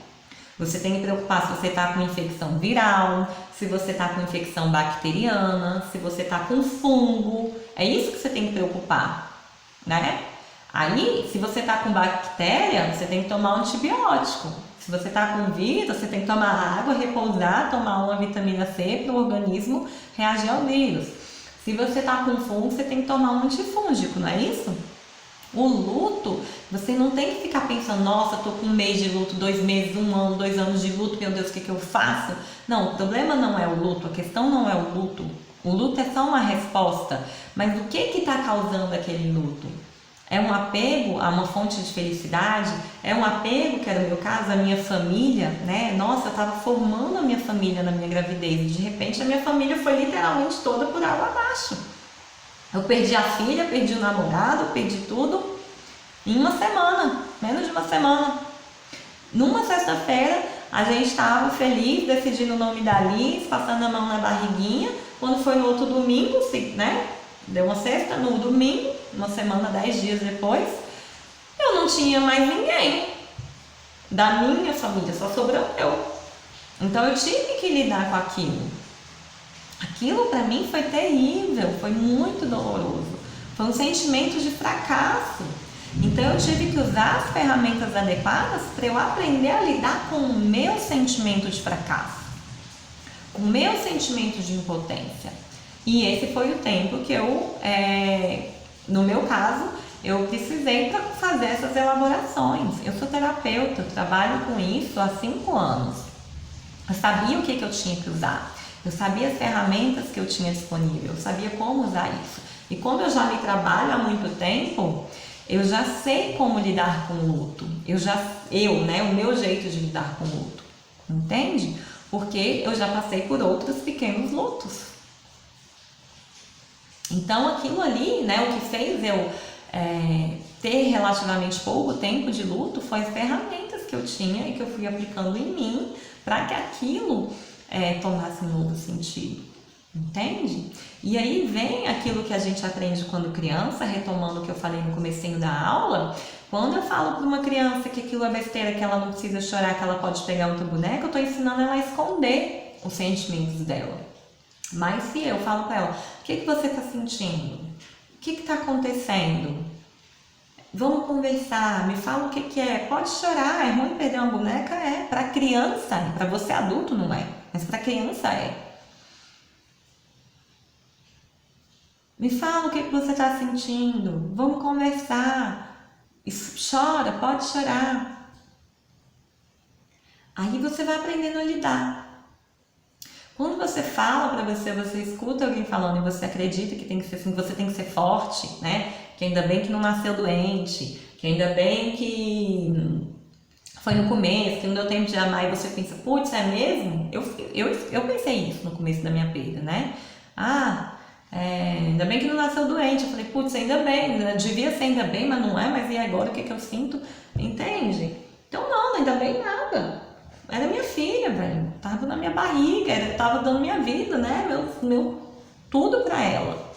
Você tem que preocupar se você está com infecção viral, se você está com infecção bacteriana, se você está com fungo. É isso que você tem que preocupar, né? Aí, se você tá com bactéria, você tem que tomar um antibiótico. Se você tá com vírus, você tem que tomar água, repousar, tomar uma vitamina C para o organismo reagir ao vírus. Se você tá com fungo, você tem que tomar um antifúngico, não é isso? O luto, você não tem que ficar pensando, nossa, tô com um mês de luto, 2 meses, 1 ano, 2 anos de luto, meu Deus, o que que eu faço? Não, o problema não é o luto, a questão não é o luto. O luto é só uma resposta, mas o que que tá causando aquele luto? É um apego a uma fonte de felicidade? É um apego, que era o meu caso, a minha família, né? Nossa, eu estava formando a minha família na minha gravidez e de repente a minha família foi literalmente toda por água abaixo. Eu perdi a filha, perdi o namorado, perdi tudo em uma semana, menos de uma semana. Numa sexta-feira, a gente estava feliz, decidindo o nome da Liz, passando a mão na barriguinha. Quando foi no outro domingo, né? Deu uma sexta, no domingo, uma semana, 10 dias depois, eu não tinha mais ninguém da minha família, só sobrou eu. Então eu tive que lidar com aquilo. Aquilo para mim foi terrível, foi muito doloroso. Foi um sentimento de fracasso. Então eu tive que usar as ferramentas adequadas para eu aprender a lidar com o meu sentimento de fracasso, com o meu sentimento de impotência. E esse foi o tempo que eu, no meu caso, eu precisei para fazer essas elaborações. Eu sou terapeuta, eu trabalho com isso há 5 anos. Eu sabia o que eu tinha que usar. Eu sabia as ferramentas que eu tinha disponível, eu sabia como usar isso. E como eu já me trabalho há muito tempo, eu já sei como lidar com o luto. O meu jeito de lidar com o luto. Entende? Porque eu já passei por outros pequenos lutos. Então aquilo ali, né, o que fez eu ter relativamente pouco tempo de luto foi as ferramentas que eu tinha e que eu fui aplicando em mim para que aquilo tomasse um novo sentido, entende? E aí vem aquilo que a gente aprende quando criança, retomando o que eu falei no comecinho da aula. Quando eu falo para uma criança que aquilo é besteira, que ela não precisa chorar, que ela pode pegar outro boneco, eu estou ensinando ela a esconder os sentimentos dela. Mas se eu falo para ela, o que você está sentindo? O que está acontecendo? Vamos conversar, me fala o que é. Pode chorar, é ruim perder uma boneca? É. Para criança, para você adulto não é, mas para criança é. Me fala o que você está sentindo, vamos conversar. Chora, pode chorar. Aí você vai aprendendo a lidar. Quando você fala para você escuta alguém falando e você acredita que tem que ser assim, que você tem que ser forte, né? Que ainda bem que não nasceu doente, que ainda bem que foi no começo, que não deu tempo de amar, e você pensa, putz, é mesmo? Eu pensei isso no começo da minha perda, né? Ainda bem que não nasceu doente. Eu falei, putz, ainda bem, devia ser ainda bem, mas não é, mas e agora o que eu sinto? Entende? Então não, ainda bem nada. Era minha filha, velho. Tava na minha barriga, tava dando minha vida, né? Meu tudo pra ela.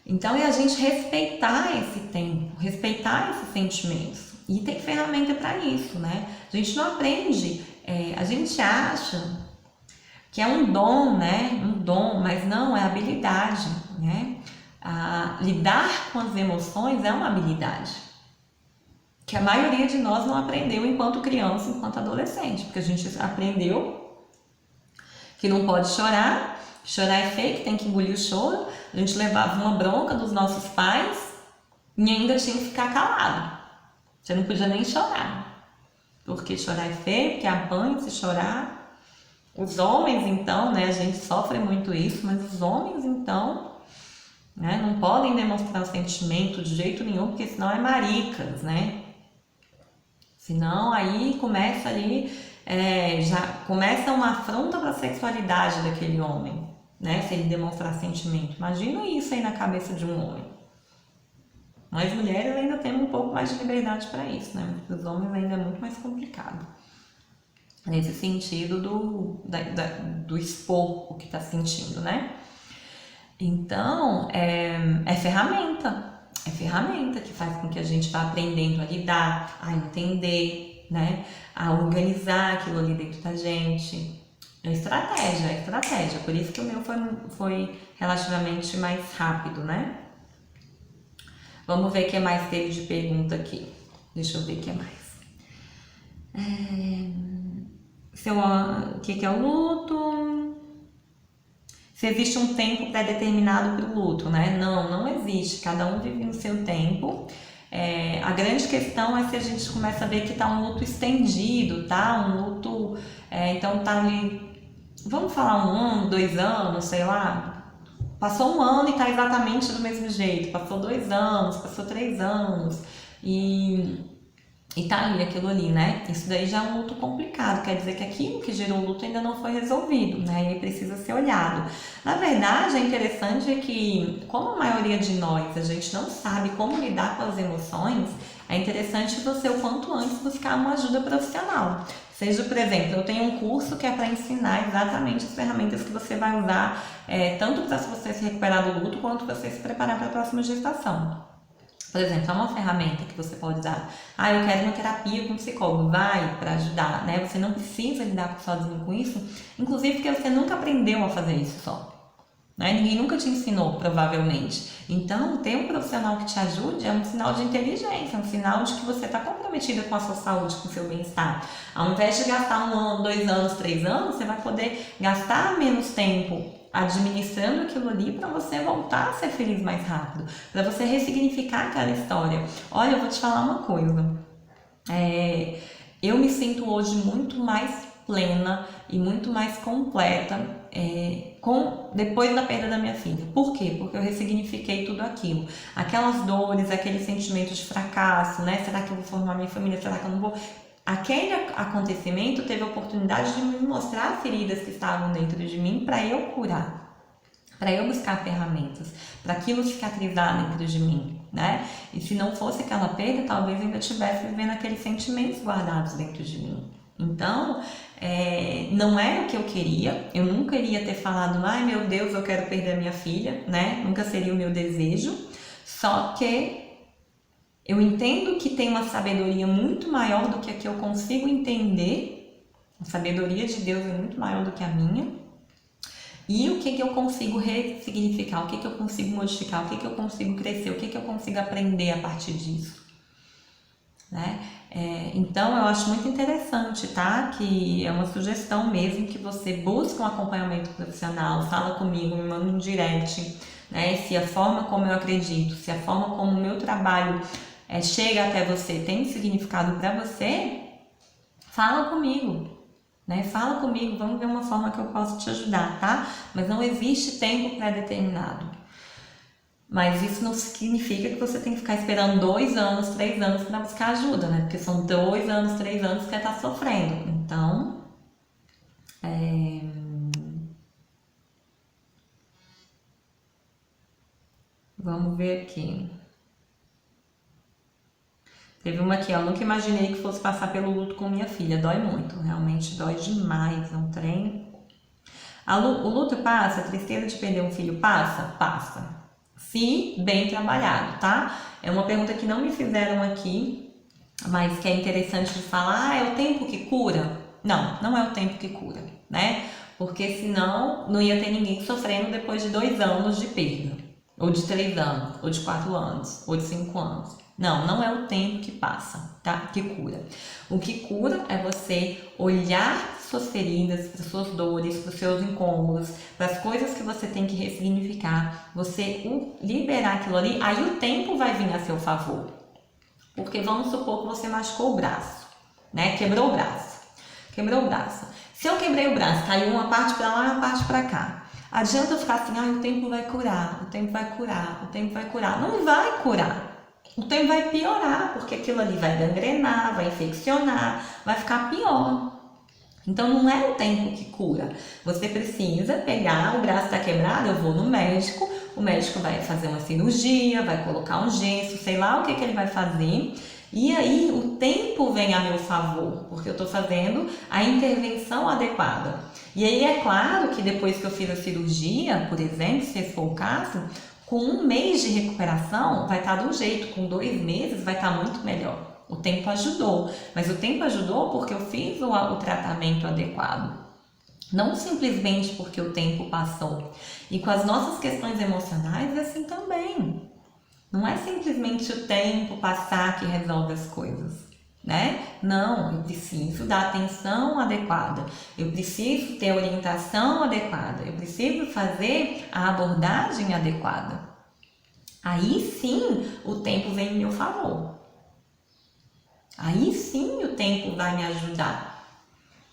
Então é a gente respeitar esse tempo, respeitar esses sentimentos. E tem ferramenta para isso, né? A gente não aprende, a gente acha que é um dom, né? Um dom, mas não, é habilidade, né? Lidar com as emoções é uma habilidade que a maioria de nós não aprendeu enquanto criança, enquanto adolescente, porque a gente aprendeu que não pode chorar, chorar é feio, que tem que engolir o choro. A gente levava uma bronca dos nossos pais e ainda tinha que ficar calado. Você não podia nem chorar, porque chorar é feio, porque apanha se chorar. Os homens, então, né, a gente sofre muito isso, mas os homens, então, né, não podem demonstrar sentimento de jeito nenhum, porque senão é maricas, né? Senão aí começa ali, já começa uma afronta para a sexualidade daquele homem, né? Se ele demonstrar sentimento. Imagina isso aí na cabeça de um homem. Nós mulheres ainda temos um pouco mais de liberdade para isso, né? Mas os homens ainda é muito mais complicado. Nesse sentido do expor o que está sentindo, né? Então, é ferramenta. É ferramenta que faz com que a gente vá aprendendo a lidar, a entender, né? A organizar aquilo ali dentro da gente. É estratégia. Por isso que o meu foi relativamente mais rápido, né? Vamos ver o que mais teve de pergunta aqui. Deixa eu ver o que mais. O que é o luto? Se existe um tempo pré-determinado para o luto, né? Não existe. Cada um vive no seu tempo. A grande questão é se a gente começa a ver que tá um luto estendido, tá? Um luto, então tá ali, vamos falar 1 ano, 2 anos, sei lá. Passou 1 ano e tá exatamente do mesmo jeito. Passou 2 anos, passou 3 anos e tá ali, aquilo ali, né? Isso daí já é um luto complicado, quer dizer que aquilo que gerou o luto ainda não foi resolvido, né? E precisa ser olhado. Na verdade, é interessante que, como a maioria de nós, a gente não sabe como lidar com as emoções, é interessante você, o quanto antes, buscar uma ajuda profissional. Seja, por exemplo, eu tenho um curso que é para ensinar exatamente as ferramentas que você vai usar, tanto para você se recuperar do luto, quanto para você se preparar para a próxima gestação. Por exemplo, é uma ferramenta que você pode usar. Eu quero uma terapia com psicólogo. Vai para ajudar, né? Você não precisa lidar sozinho com isso, inclusive porque você nunca aprendeu a fazer isso só. Né? Ninguém nunca te ensinou, provavelmente. Então, ter um profissional que te ajude é um sinal de inteligência, é um sinal de que você está comprometida com a sua saúde, com o seu bem-estar. Ao invés de gastar 1 ano, 2 anos, 3 anos, você vai poder gastar menos tempo administrando aquilo ali para você voltar a ser feliz mais rápido, para você ressignificar aquela história. Olha, eu vou te falar uma coisa. Eu me sinto hoje muito mais plena e muito mais completa depois da perda da minha filha. Por quê? Porque eu ressignifiquei tudo aquilo. Aquelas dores, aqueles sentimentos de fracasso, né? Será que eu vou formar minha família? Será que eu não vou? Aquele acontecimento teve a oportunidade de me mostrar feridas que estavam dentro de mim para eu curar, para eu buscar ferramentas, para aquilo cicatrizar dentro de mim, né? E se não fosse aquela perda, talvez eu ainda estivesse vivendo aqueles sentimentos guardados dentro de mim. Então, não era o que eu queria, eu nunca iria ter falado, ai meu Deus, eu quero perder a minha filha, né? Nunca seria o meu desejo, só que eu entendo que tem uma sabedoria muito maior do que a que eu consigo entender. A sabedoria de Deus é muito maior do que a minha. E o que eu consigo ressignificar, o que eu consigo modificar, o que eu consigo crescer, o que eu consigo aprender a partir disso. Né? Então, eu acho muito interessante, tá? Que é uma sugestão mesmo que você busque um acompanhamento profissional, fala comigo, me manda um direct, né? Se a forma como eu acredito, se a forma como o meu trabalho chega até você, tem significado para você, fala comigo, né? Fala comigo, vamos ver uma forma que eu posso te ajudar, tá? Mas não existe tempo pré-determinado. Mas isso não significa que você tem que ficar esperando 2 anos, 3 anos para buscar ajuda, né? Porque são 2 anos, 3 anos que você está sofrendo. Então, vamos ver aqui. Teve uma aqui, eu nunca imaginei que fosse passar pelo luto com minha filha. Dói muito, realmente dói demais. É um trem. O luto passa, a tristeza de perder um filho passa? Passa. Se bem trabalhado, tá? É uma pergunta que não me fizeram aqui, mas que é interessante de falar. É o tempo que cura? Não é o tempo que cura, né? Porque senão não ia ter ninguém sofrendo depois de 2 anos de perda. Ou de 3 anos, ou de 4 anos, ou de 5 anos. Não é o tempo que passa, tá? Que cura. O que cura é você olhar suas feridas, para suas dores, para os seus incômodos, para as coisas que você tem que ressignificar, você liberar aquilo ali, aí o tempo vai vir a seu favor. Porque vamos supor que você machucou o braço, né? Quebrou o braço. Se eu quebrei o braço, caiu uma parte para lá e uma parte para cá. Adianta eu ficar assim, o tempo vai curar, o tempo vai curar, o tempo vai curar. Não vai curar. O tempo vai piorar, porque aquilo ali vai gangrenar, vai infeccionar, vai ficar pior. Então não é o tempo que cura. Você precisa pegar, o braço está quebrado, eu vou no médico, o médico vai fazer uma cirurgia, vai colocar um gesso, sei lá o que ele vai fazer. E aí o tempo vem a meu favor, porque eu estou fazendo a intervenção adequada. E aí é claro que depois que eu fiz a cirurgia, por exemplo, se esse for o caso, com 1 mês de recuperação vai estar de um jeito, com 2 meses vai estar muito melhor. O tempo ajudou, mas o tempo ajudou porque eu fiz o tratamento adequado. Não simplesmente porque o tempo passou. E com as nossas questões emocionais é assim também. Não é simplesmente o tempo passar que resolve as coisas, né? Não, eu preciso dar atenção adequada, eu preciso ter a orientação adequada, eu preciso fazer a abordagem adequada. Aí sim o tempo vem em meu favor. Aí sim o tempo vai me ajudar,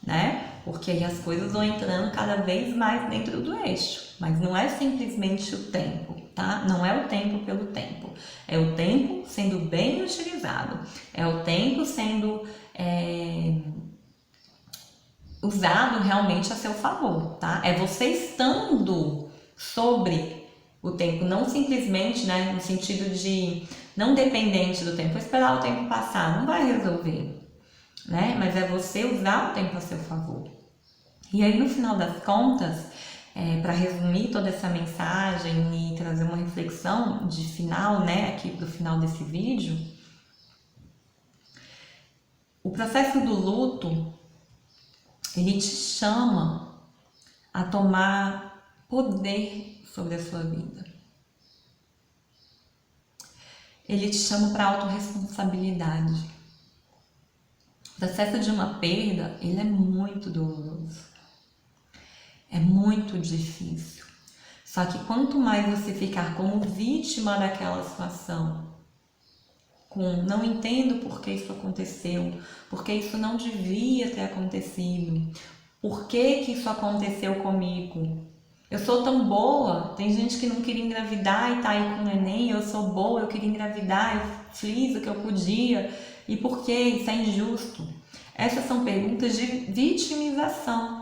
né? Porque aí as coisas vão entrando cada vez mais dentro do eixo. Mas não é simplesmente o tempo, tá? Não é o tempo pelo tempo. É o tempo sendo bem utilizado. É o tempo sendo usado realmente a seu favor, tá? É você estando sobre o tempo, não simplesmente, né, no sentido de não dependente do tempo. Esperar o tempo passar não vai resolver, né? Mas é você usar o tempo a seu favor. E aí, no final das contas, para resumir toda essa mensagem e trazer uma reflexão de final, né, aqui para o final desse vídeo, o processo do luto, ele te chama a tomar poder sobre a sua vida. Ele te chama para a autorresponsabilidade. O processo de uma perda, ele é muito doloroso. É muito difícil. Só que quanto mais você ficar como vítima daquela situação, com não entendo por que isso aconteceu, porque isso não devia ter acontecido, por que isso aconteceu comigo? Eu sou tão boa, tem gente que não queria engravidar e tá aí com o neném, eu sou boa, eu queria engravidar, eu fiz o que eu podia, e por que? Isso é injusto. Essas são perguntas de vitimização.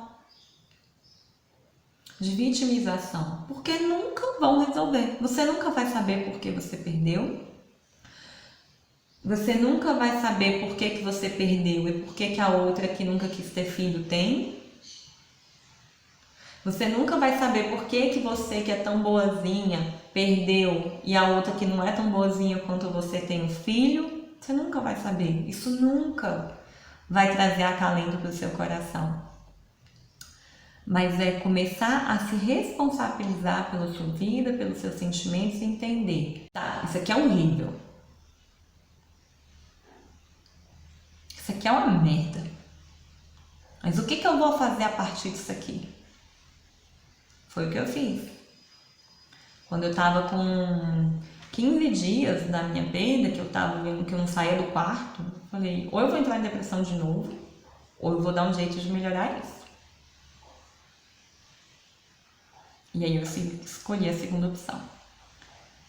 Porque nunca vão resolver. Você nunca vai saber por que você perdeu. Você nunca vai saber por que você perdeu e por que a outra que nunca quis ter filho tem. Você nunca vai saber por que você que é tão boazinha perdeu e a outra que não é tão boazinha quanto você tem um filho. Você nunca vai saber. Isso nunca vai trazer acalento para o seu coração. Mas é começar a se responsabilizar pela sua vida, pelos seus sentimentos e entender. Tá, isso aqui é horrível. Isso aqui é uma merda. Mas o que eu vou fazer a partir disso aqui? Foi o que eu fiz. Quando eu tava com 15 dias da minha perda, que eu tava vendo que eu não saía do quarto, eu falei, ou eu vou entrar em depressão de novo, ou eu vou dar um jeito de melhorar isso. E aí eu escolhi a segunda opção.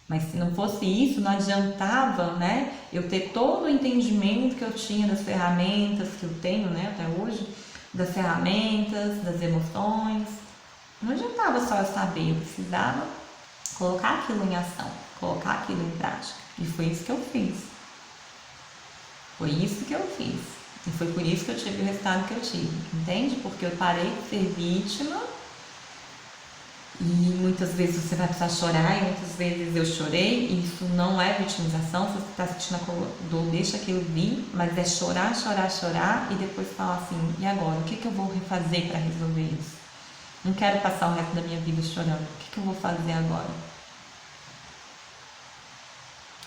Mas se não fosse isso, não adiantava, né, eu ter todo o entendimento que eu tinha das ferramentas que eu tenho, né, até hoje, das ferramentas, das emoções. Não adiantava só eu saber, eu precisava colocar aquilo em ação, colocar aquilo em prática. E foi isso que eu fiz. Foi isso que eu fiz. E foi por isso que eu tive o resultado que eu tive, entende? Porque eu parei de ser vítima. E muitas vezes você vai precisar chorar, e muitas vezes eu chorei, e isso não é vitimização. Se você está sentindo a dor, deixa aquilo vir, mas é chorar, chorar, chorar, e depois falar assim, e agora? O que eu vou refazer para resolver isso? Não quero passar o resto da minha vida chorando, o que eu vou fazer agora?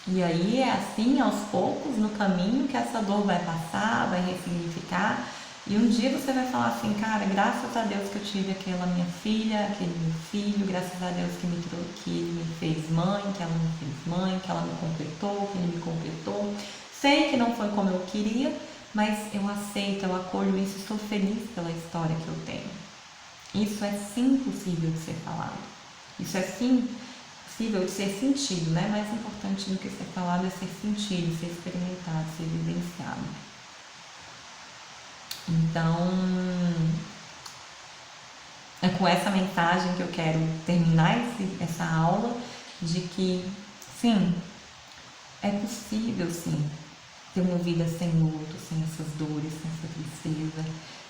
E aí é assim, aos poucos, no caminho, que essa dor vai passar, vai ressignificar. E um dia você vai falar assim, cara, graças a Deus que eu tive aquela minha filha, aquele meu filho, graças a Deus que ele me fez mãe, que ela me fez mãe, que ela me completou, que ele me completou. Sei que não foi como eu queria, mas eu aceito, eu acolho isso e sou feliz pela história que eu tenho. Isso é sim possível de ser falado. Isso é sim possível de ser sentido, né? Mais importante do que ser falado é ser sentido, ser experimentado, ser vivenciado. Então, é com essa mensagem que eu quero terminar essa aula, de que, sim, é possível, sim, ter uma vida sem luto, sem essas dores, sem essa tristeza.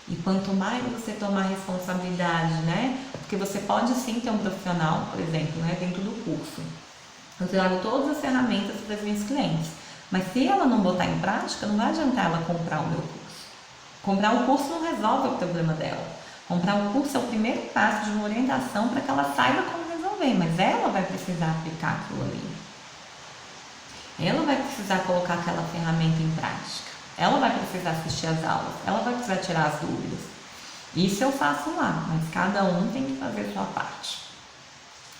E quanto mais você tomar responsabilidade, né? Porque você pode sim ter um profissional, por exemplo, né, dentro do curso. Eu trago todas as ferramentas para as minhas clientes. Mas se ela não botar em prática, não vai adiantar ela comprar o meu curso. Comprar o curso não resolve o problema dela. Comprar o curso é o primeiro passo de uma orientação para que ela saiba como resolver, mas ela vai precisar aplicar aquilo ali. ela vai precisar colocar aquela ferramenta em prática. Ela vai precisar assistir às aulas, ela vai precisar tirar as dúvidas. Isso eu faço lá, mas cada um tem que fazer a sua parte,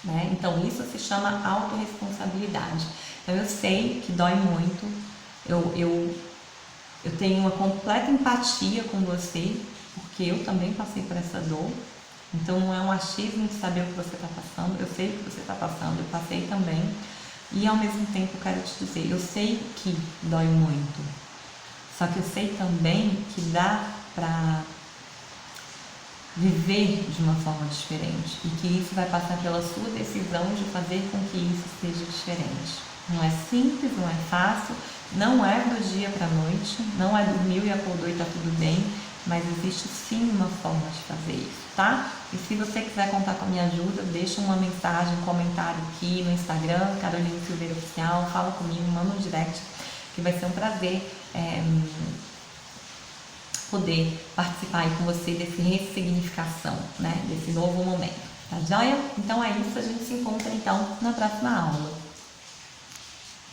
né? Então isso se chama autorresponsabilidade. Então eu sei que dói muito, eu tenho uma completa empatia com você, porque eu também passei por essa dor. Então não é um achismo de saber o que você está passando, eu sei o que você está passando, eu passei também. E ao mesmo tempo eu quero te dizer, eu sei que dói muito, só que eu sei também que dá para viver de uma forma diferente e que isso vai passar pela sua decisão de fazer com que isso seja diferente. Não é simples, não é fácil, não é do dia para a noite, não é dormiu e acordou e tá tudo bem, mas existe sim uma forma de fazer isso, tá? E se você quiser contar com a minha ajuda, deixa uma mensagem, um comentário aqui no Instagram, Caroline Silveira Oficial, fala comigo, manda um direct, que vai ser um prazer poder participar aí com você desse ressignificação, né? Desse novo momento, tá joia? Então é isso, a gente se encontra então na próxima aula.